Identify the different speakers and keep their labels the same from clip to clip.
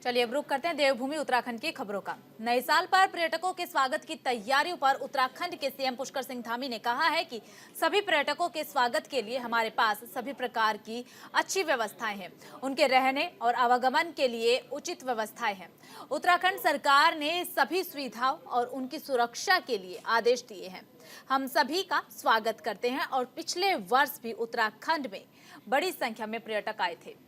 Speaker 1: चलिए अब रुक करते हैं देवभूमि उत्तराखंड की खबरों का। नए साल पर पर्यटकों के स्वागत की तैयारियों पर उत्तराखंड के सीएम पुष्कर सिंह धामी ने कहा है कि सभी पर्यटकों के स्वागत के लिए हमारे पास सभी प्रकार की अच्छी व्यवस्थाएं हैं। उनके रहने और आवागमन के लिए उचित व्यवस्थाएं हैं। उत्तराखंड सरकार ने सभी सुविधाओं और उनकी सुरक्षा के लिए आदेश दिए हैं। हम सभी का स्वागत करते हैं और पिछले वर्ष भी उत्तराखंड में बड़ी संख्या में पर्यटक आए थे।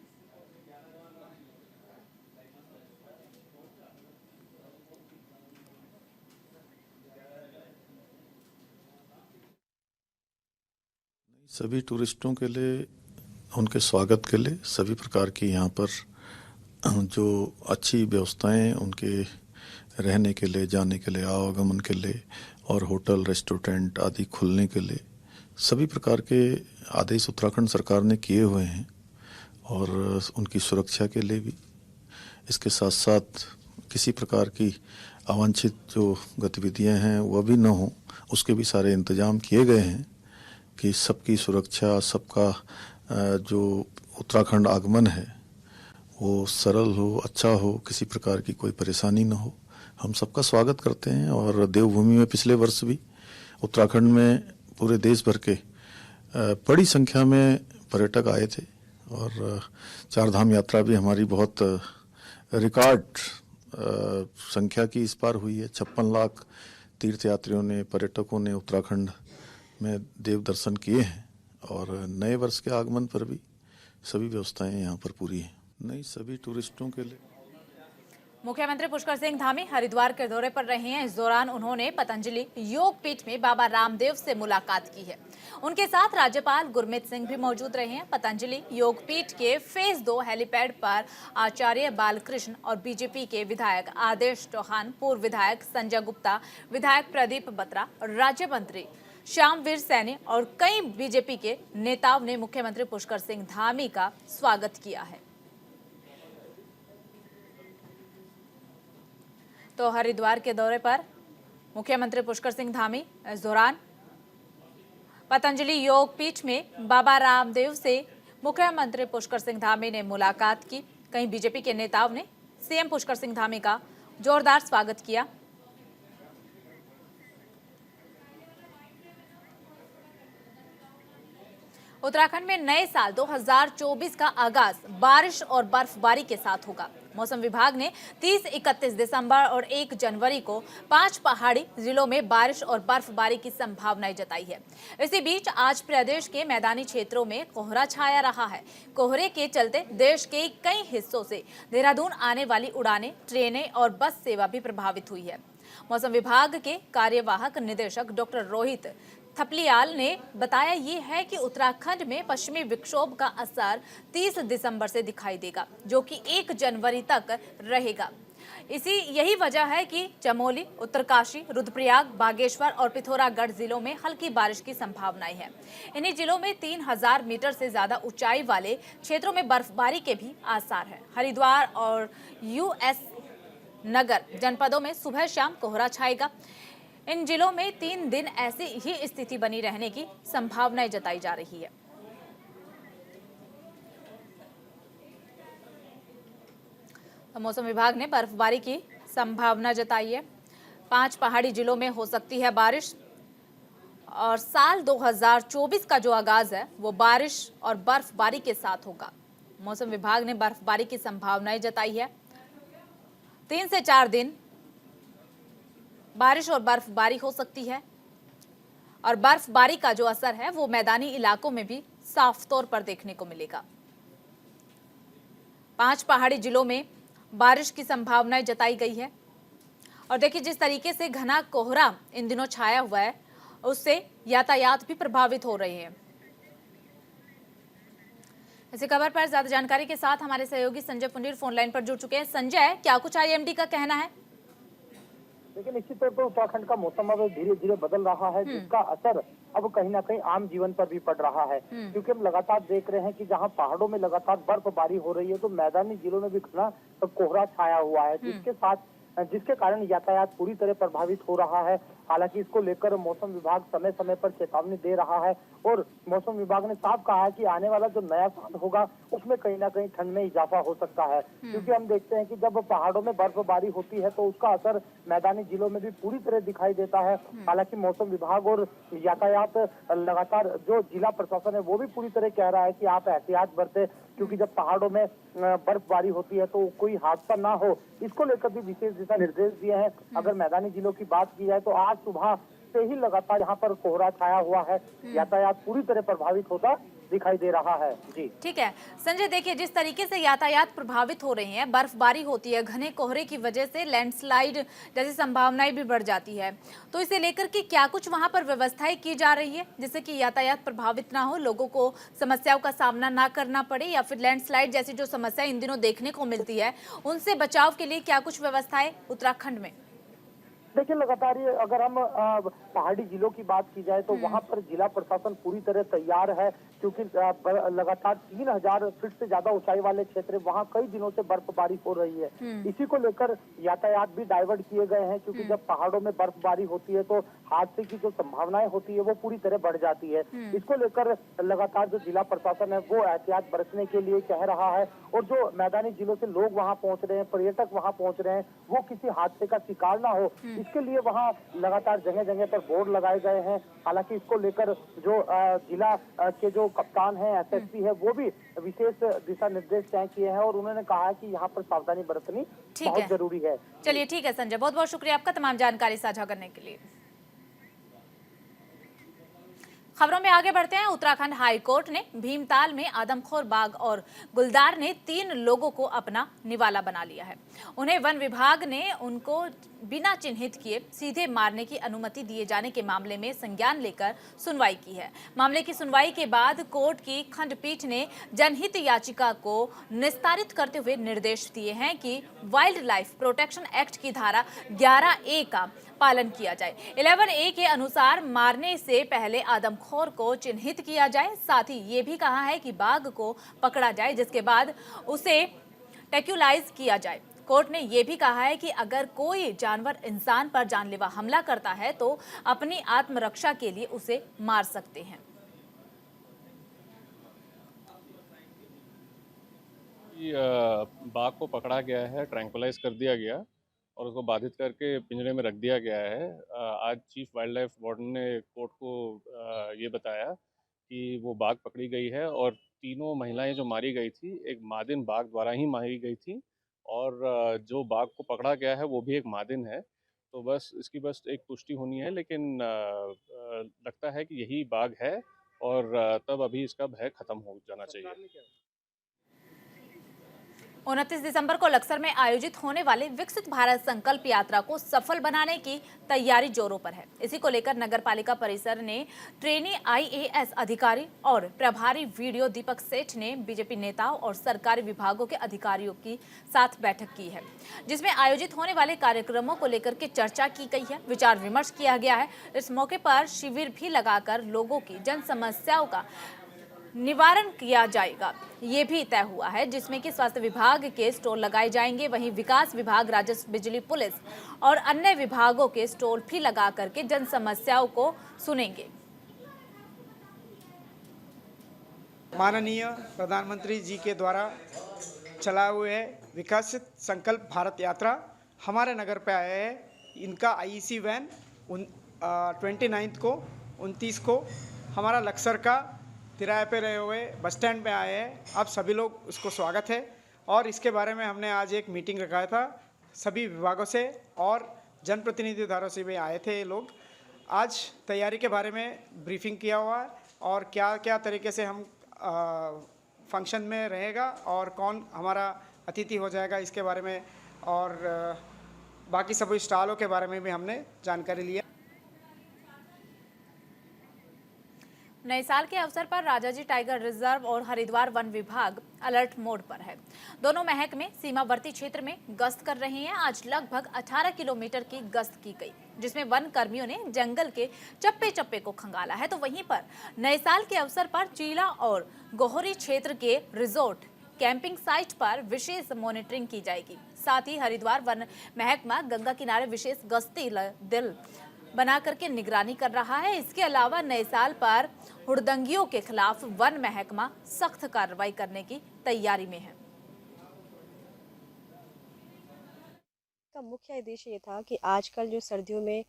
Speaker 2: सभी टूरिस्टों के लिए उनके स्वागत के लिए सभी प्रकार की यहाँ पर जो अच्छी व्यवस्थाएं उनके रहने के लिए, जाने के लिए, आवागमन के लिए और होटल, रेस्टोरेंट आदि खुलने के लिए सभी प्रकार के आदेश उत्तराखंड सरकार ने किए हुए हैं और उनकी सुरक्षा के लिए भी। इसके साथ साथ किसी प्रकार की अवांछित जो गतिविधियां हैं वह भी न हो, उसके भी सारे इंतजाम किए गए हैं कि सबकी सुरक्षा, सबका जो उत्तराखंड आगमन है वो सरल हो, अच्छा हो, किसी प्रकार की कोई परेशानी न हो। हम सबका स्वागत करते हैं। और देवभूमि में पिछले वर्ष भी उत्तराखंड में पूरे देश भर के बड़ी संख्या में पर्यटक आए थे और चारधाम यात्रा भी हमारी बहुत रिकॉर्ड संख्या की इस बार हुई है। 56 लाख तीर्थयात्रियों ने, पर्यटकों ने उत्तराखंड में देव दर्शन किए हैं और नए वर्ष के आगमन पर भी सभी व्यवस्थाएं यहाँ पर पूरी हैं। नई सभी टूरिस्टों के लिए
Speaker 1: मुख्यमंत्री पुष्कर सिंह धामी हरिद्वार के दौरे पर रहे हैं। इस दौरान उन्होंने पतंजलि योग पीठ में बाबा रामदेव से मुलाकात की है। उनके साथ राज्यपाल गुरमीत सिंह भी मौजूद रहे हैं। पतंजलि योग पीठ के फेज 2 हेलीपैड पर आचार्य बालकृष्ण और बीजेपी के विधायक आदेश चौहान, पूर्व विधायक संजय गुप्ता, विधायक प्रदीप बत्रा, राज्य मंत्री श्यामवीर सैनी और कई बीजेपी के नेताओं ने मुख्यमंत्री पुष्कर सिंह धामी का स्वागत किया है। तो हरिद्वार के दौरे पर मुख्यमंत्री पुष्कर सिंह धामी इस दौरान पतंजलि योग पीठ में बाबा रामदेव से मुख्यमंत्री पुष्कर सिंह धामी ने मुलाकात की। कई बीजेपी के नेताओं ने सीएम पुष्कर सिंह धामी का जोरदार स्वागत किया। उत्तराखंड में नए साल 2024 का आगाज बारिश और बर्फबारी के साथ होगा। मौसम विभाग ने 30, 31 दिसंबर और 1 जनवरी को 5 पहाड़ी जिलों में बारिश और बर्फबारी की संभावनाएं जताई है। इसी बीच आज प्रदेश के मैदानी क्षेत्रों में कोहरा छाया रहा है। कोहरे के चलते देश के कई हिस्सों से देहरादून आने वाली उड़ानें, ट्रेनें और बस सेवा भी प्रभावित हुई है। मौसम विभाग के कार्यवाहक निदेशक डॉक्टर रोहित थपलियाल ने बताया ये है कि उत्तराखंड में पश्चिमी विक्षोभ का असर 30 दिसंबर से दिखाई देगा, जो कि 1 जनवरी तक रहेगा। यही वजह है कि चमोली, उत्तरकाशी, रुद्रप्रयाग, बागेश्वर और पिथौरागढ़ जिलों में हल्की बारिश की संभावनाएं हैं। इन्हीं जिलों में 3000 मीटर से ज्यादा ऊंचाई वाले क्षेत्रों में बर्फबारी के भी आसार हैं। हरिद्वार और यूएस नगर जनपदों में सुबह शाम कोहरा छाएगा। इन जिलों में 3 दिन ऐसी ही स्थिति बनी रहने की संभावनाएं जताई जा रही है। तो मौसम विभाग ने बर्फबारी की संभावना जताई है। 5 पहाड़ी जिलों में हो सकती है बारिश और साल 2024 का जो आगाज है वो बारिश और बर्फबारी के साथ होगा। मौसम विभाग ने बर्फबारी की संभावनाएं जताई है। 3 से 4 दिन बारिश और बर्फबारी हो सकती है और बर्फबारी का जो असर है वो मैदानी इलाकों में भी साफ तौर पर देखने को मिलेगा। 5 पहाड़ी जिलों में बारिश की संभावनाएं जताई गई है और देखिए जिस तरीके से घना कोहरा इन दिनों छाया हुआ है उससे यातायात भी प्रभावित हो रहे हैं। इसी खबर पर ज्यादा जानकारी के साथ हमारे सहयोगी संजय पुंडीर फोन लाइन पर जुड़ चुके हैं। संजय, क्या कुछ आईएमडी का कहना है?
Speaker 3: लेकिन निश्चित तौर पर उत्तराखंड का मौसम अब धीरे धीरे बदल रहा है, जिसका असर अब कहीं ना कहीं आम जीवन पर भी पड़ रहा है। क्योंकि हम लगातार देख रहे हैं कि जहां पहाड़ों में लगातार बर्फबारी हो रही है तो मैदानी जिलों में भी घना कोहरा छाया हुआ है, जिसके साथ जिसके कारण यातायात पूरी तरह प्रभावित हो रहा है। हालांकि इसको लेकर मौसम विभाग समय समय पर चेतावनी दे रहा है और मौसम विभाग ने साफ कहा है कि आने वाला जो नया साल होगा उसमें कहीं ना कहीं ठंड में इजाफा हो सकता है, क्योंकि हम देखते हैं कि जब पहाड़ों में बर्फबारी होती है तो उसका असर मैदानी जिलों में भी पूरी तरह दिखाई देता है। हालांकि मौसम विभाग और यातायात लगातार जो जिला प्रशासन है वो भी पूरी तरह कह रहा है कि आप एहतियात बरतें, क्योंकि जब पहाड़ों में बर्फबारी होती है तो कोई हादसा ना हो, इसको लेकर भी विशेष दिशा निर्देश दिए हैं। अगर मैदानी जिलों की बात की जाए तो आज सुबह से ही लगातार यहाँ पर कोहरा छाया हुआ है, यातायात पूरी तरह प्रभावित होता दिखाई दे रहा है। जी
Speaker 1: ठीक है संजय, देखिए जिस तरीके से यातायात प्रभावित हो रहे हैं, बर्फबारी होती है, घने कोहरे की वजह से लैंडस्लाइड जैसी संभावनाएं भी बढ़ जाती है, तो इसे लेकर के क्या कुछ वहां पर व्यवस्थाएं की जा रही है जिससे कि यातायात प्रभावित ना हो, लोगों को समस्याओं का सामना ना करना पड़े, या फिर लैंडस्लाइड जैसी जो समस्या इन दिनों देखने को मिलती है उनसे बचाव के लिए क्या कुछ व्यवस्थाएं उत्तराखंड में?
Speaker 3: देखिए, लगातार ये अगर हम पहाड़ी जिलों की बात की जाए तो वहां पर जिला प्रशासन पूरी तरह तैयार है, क्योंकि लगातार 3000 फीट से ज्यादा ऊंचाई वाले क्षेत्र वहां कई दिनों से बर्फबारी हो रही है। इसी को लेकर यातायात भी डाइवर्ट किए गए हैं, क्योंकि जब पहाड़ों में बर्फबारी होती है तो हादसे की जो संभावनाएं होती है वो पूरी तरह बढ़ जाती है। इसको लेकर लगातार जो जिला प्रशासन है वो एहतियात बरतने के लिए कह रहा है, और जो मैदानी जिलों से लोग वहां पहुंच रहे हैं, पर्यटक वहां पहुंच रहे हैं, वो किसी हादसे का शिकार ना हो, इसके लिए वहां लगातार जगह जगह पर बोर्ड लगाए गए हैं। हालांकि इसको लेकर जो जिला के जो कप्तान है, एसएसपी है, वो भी विशेष दिशा निर्देश तय किए हैं और उन्होंने कहा है कि यहाँ पर सावधानी बरतनी बहुत जरूरी है।
Speaker 1: चलिए ठीक है संजय, बहुत बहुत शुक्रिया आपका तमाम जानकारी साझा करने के लिए। खबरों में आगे बढ़ते हैं। उत्तराखंड हाई कोर्ट ने भीमताल में आदमखोर बाघ और गुलदार ने 3 लोगों को अपना निवाला बना लिया है। उन्हें वन विभाग ने उनको बिना चिन्हित किए सीधे मारने की अनुमति दिए जाने के मामले में संज्ञान लेकर सुनवाई की है। मामले की सुनवाई के बाद कोर्ट की खंडपीठ ने जनहित याचिका को निस्तारित करते हुए निर्देश दिए हैं कि वाइल्ड लाइफ प्रोटेक्शन एक्ट की धारा 11A का पालन किया जाए। 11A के अनुसार मारने से पहले आदमखोर को चिन्हित किया जाए। साथ ही ये भी कहा है कि बाघ को पकड़ा जाए, जिसके बाद उसे टेक्यूलाइज किया जाए। कोर्ट ने यह भी कहा है कि अगर कोई जानवर इंसान पर जानलेवा हमला करता है तो अपनी आत्मरक्षा के लिए उसे मार सकते हैं।
Speaker 4: बाघ को पकड़ा गया है, ट्रैंकुलाइज कर दिया गया और उसको बाधित करके पिंजरे में रख दिया गया है। आज चीफ वाइल्ड लाइफ वार्डन ने कोर्ट को ये बताया कि वो बाघ पकड़ी गई है और तीनों महिलाएं जो मारी गई थी एक मादिन बाघ द्वारा ही मारी गई थी, और जो बाघ को पकड़ा गया है वो भी एक मादिन है। तो बस इसकी बस एक पुष्टि होनी है, लेकिन लगता है कि यही बाघ है और तब अभी इसका भय खत्म हो जाना चाहिए।
Speaker 1: 29 दिसंबर को लक्सर में आयोजित होने वाले विकसित भारत संकल्प यात्रा को सफल बनाने की तैयारी जोरों पर है। इसी को लेकर नगर पालिका परिसर ने ट्रेनी IAS अधिकारी और प्रभारी वीडियो दीपक सेठ ने बीजेपी नेताओं और सरकारी विभागों के अधिकारियों की साथ बैठक की है, जिसमें आयोजित होने वाले कार्यक्रमों को लेकर के चर्चा की गई है, विचार विमर्श किया गया है। इस मौके पर शिविर भी लगाकर लोगों की जन समस्याओं का निवारण किया जाएगा, ये भी तय हुआ है, जिसमें कि स्वास्थ्य विभाग के स्टॉल लगाए जाएंगे। वहीं विकास विभाग, राजस्व, बिजली, पुलिस और अन्य विभागों के स्टॉल भी लगा करके जन समस्याओं को सुनेंगे।
Speaker 5: माननीय प्रधानमंत्री जी के द्वारा चलाए हुए विकसित संकल्प भारत यात्रा हमारे नगर पे आए हैं। इनका IEC वैन 29 को 29 को हमारा लक्सर का किराए पे रहे हुए बस स्टैंड पे आए हैं। आप सभी लोग उसको स्वागत है। और इसके बारे में हमने आज एक मीटिंग रखाया था, सभी विभागों से और जनप्रतिनिधि धारों से भी आए थे ये लोग। आज तैयारी के बारे में ब्रीफिंग किया हुआ है और क्या क्या तरीके से हम फंक्शन में रहेगा और कौन हमारा अतिथि हो जाएगा इसके बारे में, और बाकी सभी स्टॉलों के बारे में भी हमने जानकारी लिया।
Speaker 1: नए साल के अवसर पर राजाजी टाइगर रिजर्व और हरिद्वार वन विभाग अलर्ट मोड पर है। दोनों महकमे सीमावर्ती क्षेत्र में गश्त कर रहे हैं। आज लगभग 18 किलोमीटर की गश्त की गई, जिसमें वन कर्मियों ने जंगल के चप्पे चप्पे को खंगाला है। तो वहीं पर नए साल के अवसर पर चीला और गोहरी क्षेत्र के रिजोर्ट कैंपिंग साइट पर विशेष मॉनिटरिंग की जाएगी। साथ ही हरिद्वार वन महकमा गंगा किनारे विशेष गश्ती दल बना करके निगरानी कर रहा है। इसके अलावा नए साल पर हुड़दंगियों के खिलाफ वन महकमा सख्त कार्रवाई करने की तैयारी में है।
Speaker 6: का मुख्य उद्देश्य ये था कि आजकल जो सर्दियों में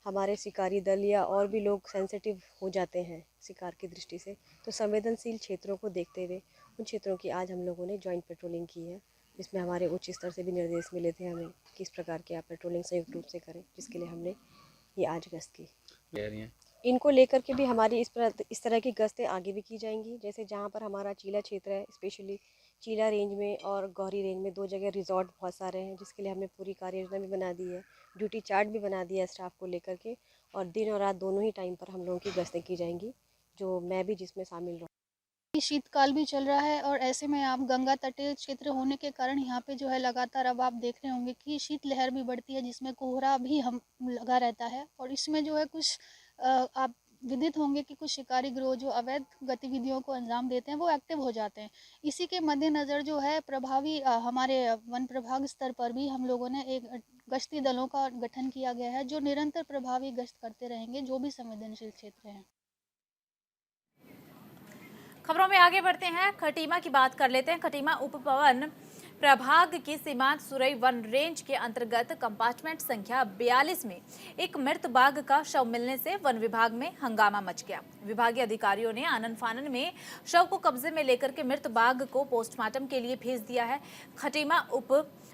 Speaker 6: हमारे शिकारी दल या और भी लोग सेंसिटिव हो जाते हैं शिकार की दृष्टि से, तो संवेदनशील क्षेत्रों को देखते हुए उन क्षेत्रों की आज हम लोगों ने जॉइंट पेट्रोलिंग की है, जिसमें हमारे उच्च स्तर से भी निर्देश मिले थे हमें किस प्रकार की आप पेट्रोलिंग संयुक्त रूप से करें, जिसके लिए हमने ये आज गश्त की। इनको लेकर के भी हमारी इस तरह की गश्तें आगे भी की जाएंगी। जैसे जहाँ पर हमारा चीला क्षेत्र है, स्पेशली चीला रेंज में और गौरी रेंज में 2 जगह रिजॉर्ट बहुत सारे हैं, जिसके लिए हमने पूरी कार्य योजना भी बना दी है, ड्यूटी चार्ट भी बना दिया है स्टाफ को लेकर के, और दिन और रात दोनों ही टाइम पर हम लोगों की गश्तें की जाएंगी, जो मैं भी जिसमें शामिल रहूँ।
Speaker 7: शीतकाल भी चल रहा है और ऐसे में आप गंगा तटीय क्षेत्र होने के कारण यहाँ पे जो है लगातार अब आप देख रहे होंगे कि शीतलहर भी बढ़ती है, जिसमें कोहरा भी हम लगा रहता है। और इसमें जो है कुछ आप विदित होंगे कि कुछ शिकारी गिरोह जो अवैध गतिविधियों को अंजाम देते हैं वो एक्टिव हो जाते हैं। इसी के मद्देनज़र जो है प्रभावी हमारे वन प्रभाग स्तर पर भी हम लोगों ने एक गश्ती दलों का गठन किया गया है, जो निरंतर प्रभावी गश्त करते रहेंगे जो भी संवेदनशील क्षेत्र हैं।
Speaker 1: खबरों में आगे बढ़ते हैं, खटीमा की बात कर लेते हैं। खटीमा उपवन प्रभाग की सीमांत सुरई वन रेंज के अंतर्गत कंपार्टमेंट संख्या 42 में एक मृत बाघ का शव मिलने से वन विभाग में हंगामा मच गया। विभागीय अधिकारियों ने आनन फानन में शव को कब्जे में लेकर के मृत बाघ को पोस्टमार्टम के लिए भेज दिया है। खटीमा उप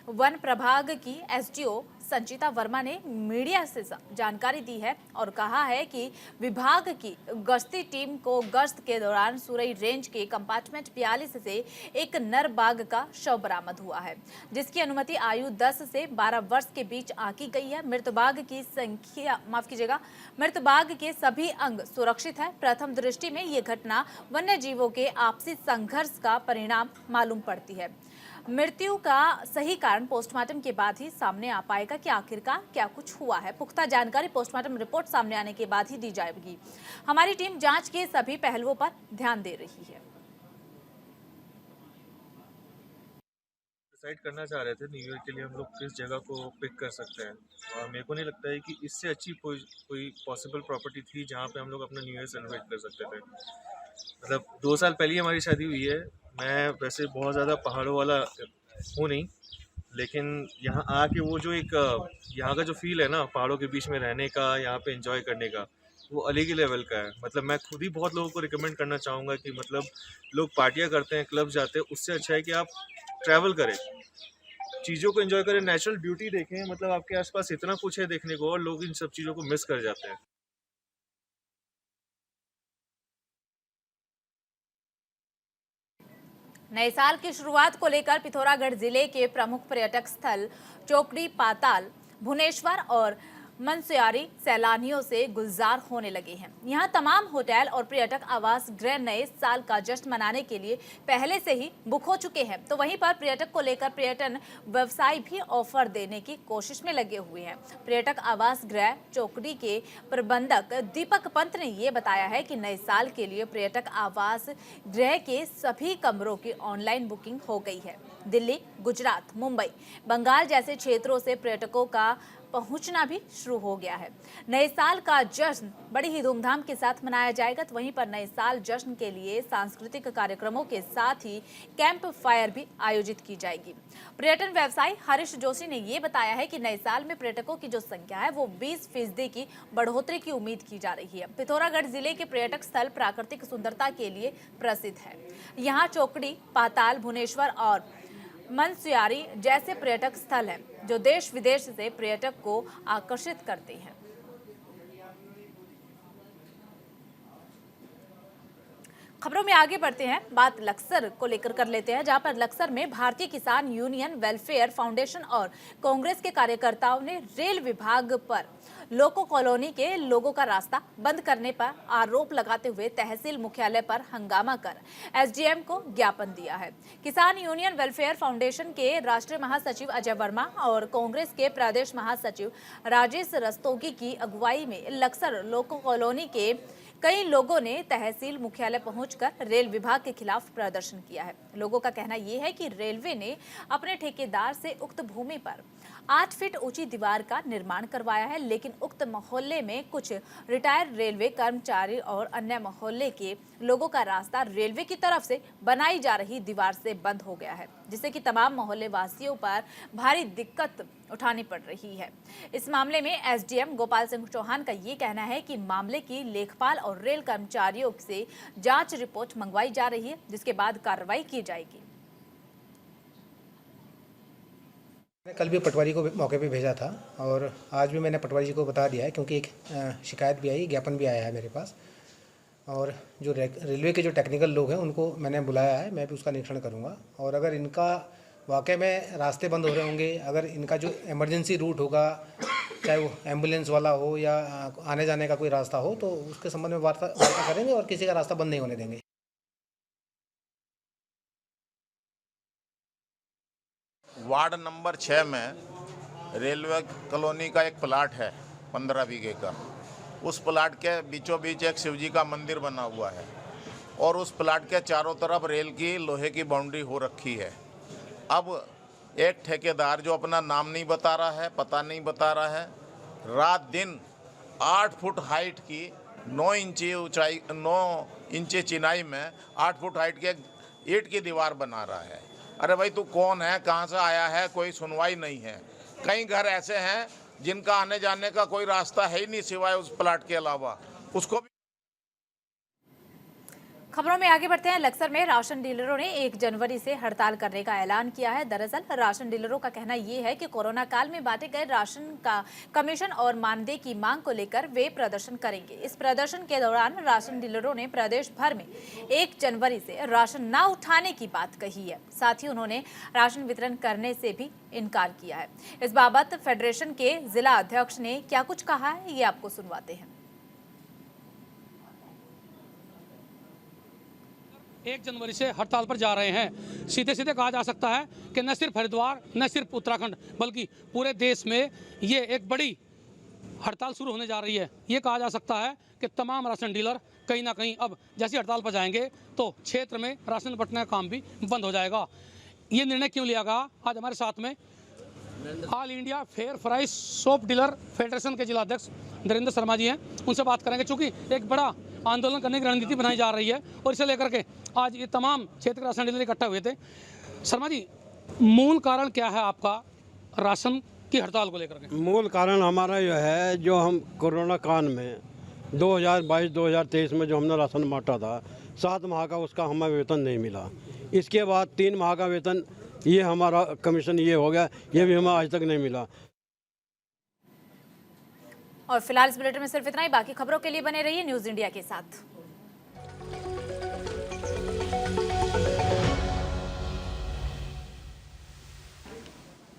Speaker 1: वन प्रभाग की एसडीओ संचिता वर्मा ने मीडिया से जानकारी दी है और कहा है कि विभाग की गश्ती टीम को गश्त के दौरान सुरई रेंज के कंपार्टमेंट 42 से एक नर बाघ का शव बरामद हुआ है, जिसकी अनुमति आयु 10 से 12 वर्ष के बीच आंकी गई है। मृत बाघ के सभी अंग सुरक्षित है। प्रथम दृष्टि में ये घटना वन्य जीवों के आपसी संघर्ष का परिणाम मालूम पड़ती है। मृत्यु का सही कारण पोस्टमार्टम के बाद ही सामने आ पाएगा कि आखिरकार क्या कुछ हुआ है। पुख्ता जानकारी पोस्टमार्टम रिपोर्ट सामने आने के बाद ही दी जाएगी। हमारी टीम जांच के सभी पहलुओं पर ध्यान दे रही है।
Speaker 8: डिसाइड करना चाह रहे थे न्यू ईयर के लिए हम लोग किस जगह को पिक कर सकते हैं, और मेरे को नहीं लगता है कि इससे अच्छी कोई पॉसिबल प्रॉपर्टी थी जहाँ पे हम लोग अपना न्यू ईयर सेलिब्रेट कर सकते थे। मतलब 2 साल पहले ही हमारी शादी हुई है। मैं वैसे बहुत ज़्यादा पहाड़ों वाला हूँ नहीं, लेकिन यहाँ आके वो जो एक यहाँ का जो फील है ना, पहाड़ों के बीच में रहने का, यहाँ पे एंजॉय करने का, वो अलग ही लेवल का है। मतलब मैं खुद ही बहुत लोगों को रिकमेंड करना चाहूँगा कि मतलब लोग पार्टियाँ करते हैं, क्लब जाते हैं, उससे अच्छा है कि आप ट्रैवल करें, चीज़ों को एंजॉय करें, नेचुरल ब्यूटी देखें। मतलब आपके आसपास इतना कुछ है देखने को और लोग इन सब चीज़ों को मिस कर जाते हैं।
Speaker 1: नए साल की शुरुआत को लेकर पिथौरागढ़ जिले के प्रमुख पर्यटक स्थल चौकड़ी, पाताल, भुवनेश्वर और मनस्यारी सैलानियों से गुलजार होने लगे हैं। यहाँ तमाम होटल और पर्यटक आवास गृह नए साल का जश्न मनाने के लिए पहले से ही बुक हो चुके हैं। तो वहीं पर पर्यटक को लेकर पर्यटन व्यवसाय भी ऑफर देने की कोशिश में लगे हुए हैं। पर्यटक आवास गृह चौकड़ी के प्रबंधक दीपक पंत ने ये बताया है कि नए साल के लिए पर्यटक आवास गृह के सभी कमरों की ऑनलाइन बुकिंग हो गई है। दिल्ली, गुजरात, मुंबई, बंगाल जैसे क्षेत्रों से पर्यटकों का पहुंचना भी शुरू हो गया है। नए साल का जश्न बड़ी ही धूमधाम के साथ मनाया जाएगा। तो वहीं पर नए साल जश्न के लिए सांस्कृतिक कार्यक्रमों के साथ ही कैंप फायर भी आयोजित की जाएगी। पर्यटन व्यवसायी हरीश जोशी ने ये बताया है कि नए साल में पर्यटकों की जो संख्या है वो 20% की बढ़ोतरी की उम्मीद की जा रही है। पिथौरागढ़ जिले के पर्यटक स्थल प्राकृतिक सुंदरता के लिए प्रसिद्ध है। यहाँ चौकड़ी, पाताल, भुवनेश्वर और मनस्यारी जैसे पर्यटक स्थल हैं जो देश विदेश से पर्यटक को आकर्षित करते हैं। खबरों में आगे बढ़ते हैं, बात लक्सर को लेकर कर लेते हैं, जहां पर लक्सर में भारतीय किसान यूनियन वेलफेयर फाउंडेशन और कांग्रेस के कार्यकर्ताओं ने रेल विभाग पर लोको कॉलोनी के लोगों का रास्ता बंद करने पर आरोप लगाते हुए तहसील मुख्यालय पर हंगामा कर एसडीएम को ज्ञापन दिया है। किसान यूनियन वेलफेयर फाउंडेशन के राष्ट्रीय महासचिव अजय वर्मा और कांग्रेस के प्रदेश महासचिव राजेश रस्तोगी की अगुवाई में लक्सर लोको कॉलोनी के कई लोगों ने तहसील मुख्यालय पहुंचकर रेल विभाग के खिलाफ प्रदर्शन किया है। लोगों का कहना यह है कि रेलवे ने अपने ठेकेदार से उक्त भूमि पर 8 फीट ऊंची दीवार का निर्माण करवाया है, लेकिन उक्त मोहल्ले में कुछ रिटायर्ड रेलवे कर्मचारी और अन्य मोहल्ले के लोगों का रास्ता रेलवे की तरफ से बनाई जा रही दीवार से बंद हो गया है, जिससे कि तमाम मोहल्ले वासियों पर भारी दिक्कत उठानी पड़ रही है। इस मामले में एसडीएम गोपाल सिंह चौहान का ये कहना है कि मामले की लेखपाल और रेल कर्मचारियों से जांच रिपोर्ट मंगवाई जा रही है, जिसके बाद कार्रवाई की जाएगी।
Speaker 9: मैंने कल भी पटवारी को मौके पे भेजा था और आज भी मैंने पटवारी जी को बता दिया है, क्योंकि एक शिकायत भी आई, ज्ञापन भी आया है मेरे पास। और जो रेलवे के जो टेक्निकल लोग हैं उनको मैंने बुलाया है, मैं भी उसका निरीक्षण करूंगा। और अगर इनका वाकई में रास्ते बंद हो रहे होंगे, अगर इनका जो इमरजेंसी रूट होगा, चाहे वो एम्बुलेंस वाला हो या आने जाने का कोई रास्ता हो, तो उसके संबंध में वार्ता करेंगे और किसी का रास्ता बंद नहीं होने देंगे।
Speaker 10: वार्ड नंबर 6 में रेलवे कॉलोनी का एक प्लाट है 15 बीघे का। उस प्लाट के बीचों बीच एक शिवजी का मंदिर बना हुआ है और उस प्लाट के चारों तरफ रेल की लोहे की बाउंड्री हो रखी है। अब एक ठेकेदार जो अपना नाम नहीं बता रहा है, पता नहीं बता रहा है, रात दिन 8 फुट हाइट की 9 इंची ऊंचाई 9 इंची चिनाई में 8 फुट हाइट की एक ईंट की दीवार बना रहा है। अरे भाई तू कौन है, कहाँ से आया है, कोई सुनवाई नहीं है। कई घर ऐसे हैं जिनका आने जाने का कोई रास्ता है ही नहीं सिवाय उस प्लाट के अलावा। उसको भी
Speaker 1: खबरों में आगे बढ़ते हैं। लक्सर में राशन डीलरों ने 1 जनवरी से हड़ताल करने का ऐलान किया है। दरअसल राशन डीलरों का कहना ये है कि कोरोना काल में बांटे गए राशन का कमीशन और मानदेय की मांग को लेकर वे प्रदर्शन करेंगे। इस प्रदर्शन के दौरान राशन डीलरों ने प्रदेश भर में 1 जनवरी से राशन न उठाने की बात कही है। साथ ही उन्होंने राशन वितरण करने से भी इनकार किया है। इस बाबत फेडरेशन के जिला अध्यक्ष ने क्या कुछ कहा है, ये आपको सुनवाते हैं।
Speaker 11: 1 जनवरी से हड़ताल पर जा रहे हैं। सीधे सीधे कहा जा सकता है कि न सिर्फ हरिद्वार, न सिर्फ उत्तराखंड, बल्कि पूरे देश में ये एक बड़ी हड़ताल शुरू होने जा रही है। ये कहा जा सकता है कि तमाम राशन डीलर कहीं ना कहीं अब जैसी हड़ताल पर जाएंगे तो क्षेत्र में राशन बंटने का काम भी बंद हो जाएगा। ये निर्णय क्यों लिया गया? आज हमारे साथ में all India fair price shop dealer federation के जिला अध्यक्ष नरेंद्र शर्मा जी हैं। उनसे बात करेंगे, चूँकि एक बड़ा आंदोलन करने की रणनीति बनाई जा रही है और इसे लेकर के आज ये तमाम क्षेत्र के राशन डीलर इकट्ठा हुए थे। शर्मा जी, मूल कारण क्या है आपका राशन की हड़ताल को लेकर के?
Speaker 12: मूल कारण हमारा जो है, जो हम कोरोना काल में 2022-2023 में जो हमने राशन बांटा था 7 माह का, उसका हमें वेतन नहीं मिला। इसके बाद 3 माह का वेतन, ये हमारा कमीशन ये हो गया, ये भी हमें आज तक नहीं मिला।
Speaker 1: और फिलहाल इस बुलेटिन में सिर्फ इतना ही। बाकी खबरों के लिए बने रहिए न्यूज़ इंडिया के साथ।